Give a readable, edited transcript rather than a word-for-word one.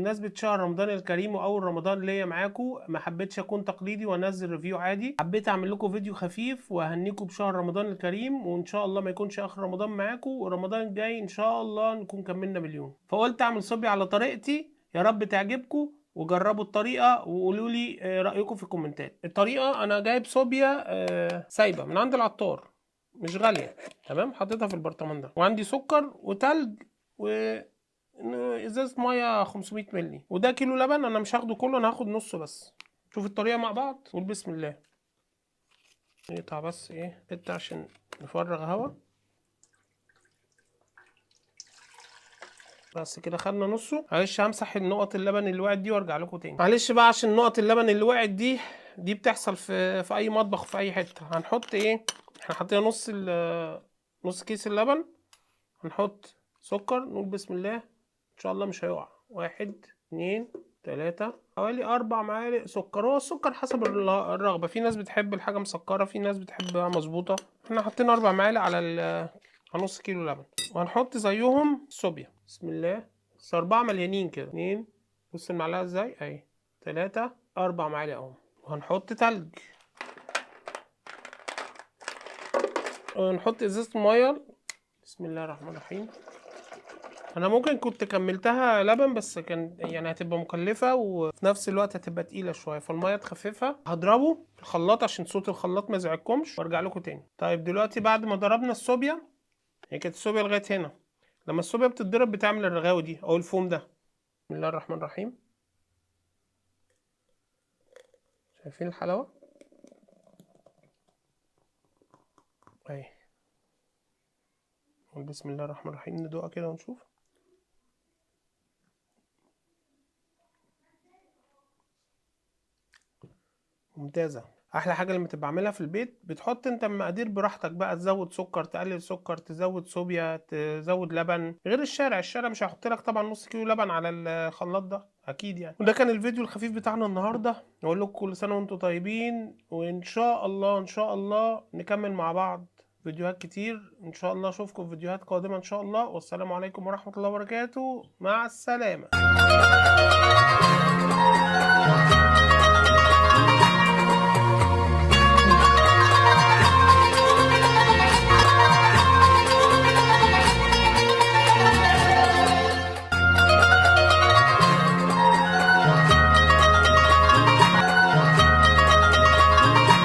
بمناسبة شهر رمضان الكريم وأول رمضان ليا معاكم، ما حبيتش أكون تقليدي وأنزل ريفيو عادي، حبيت أعمل لكم فيديو خفيف وأهنيكم بشهر رمضان الكريم، وإن شاء الله ما يكونش آخر رمضان معاكم، ورمضان الجاي إن شاء الله نكون كملنا مليون. فقلت أعمل صوبيا على طريقتي، يا رب تعجبكم وجربوا الطريقة وقولوا لي رأيكم في الكومنتات. الطريقة أنا جايب صوبيا سايبة من عند العطار، مش غالية، تمام. حطيتها في البرطمان ده، وعندي سكر وتلج ازازه ميه 500 مللي، وده كيلو لبن. انا مش هاخده كله، انا هاخد نصه بس. شوف الطريقه مع بعض، قول بسم الله. نقطع بس ايه حته عشان نفرغ هوا. بس كده خدنا نصه. معلش همسح النقط اللبن اللي وقعت دي وارجع لكم تاني. معلش بقى عشان نقط اللبن اللي وقعت دي بتحصل في اي مطبخ في اي حته. هنحط ايه؟ احنا حطينا نص كيس اللبن. هنحط سكر، نقول بسم الله ان شاء الله مش هيقع. 1 2 3 حوالي 4 معالق سكر. هو السكر حسب الرغبه، في ناس بتحب الحاجه مسكره، في ناس بتحبها مظبوطه. احنا حطينا 4 معالق على نص كيلو لبن. وهنحط زيهم الصوبيا بسم الله، بس 4 مليانين كده. 2، بص المعلقه ازاي اهي. 3 4 معالق اهو. وهنحط تلج، ونحط ازازه ميه. بسم الله الرحمن الرحيم. انا ممكن كنت كملتها لبن، بس كان يعني هتبقى مكلفه وفي نفس الوقت هتبقى تقيله شويه، فالميه تخففها. هضربه في الخلاط عشان صوت الخلاط ما يزعجكمش وارجع لكم تاني. طيب دلوقتي بعد ما ضربنا الصوبيا، هي كانت الصوبيا لغايه هنا. لما الصوبيا بتتضرب بتعمل الرغاوي دي او الفوم ده. بسم الله الرحمن الرحيم. شايفين الحلاوه اهي. بسم الله الرحمن الرحيم، ندوقها كده ونشوف. ممتازة. احلى حاجة لما تبقى عاملها في البيت، بتحط انت المقادير براحتك بقى، تزود سكر، تقلل سكر، تزود صوبيا، تزود لبن، غير الشارع مش هحط لك طبعا نص كيلو لبن على الخلاط ده اكيد يعني. وده كان الفيديو الخفيف بتاعنا النهارده. اقول لكم كل سنة وانتم طيبين، وان شاء الله نكمل مع بعض فيديوهات كتير ان شاء الله. اشوفكم في فيديوهات قادمة ان شاء الله، والسلام عليكم ورحمة الله وبركاته. مع السلامة.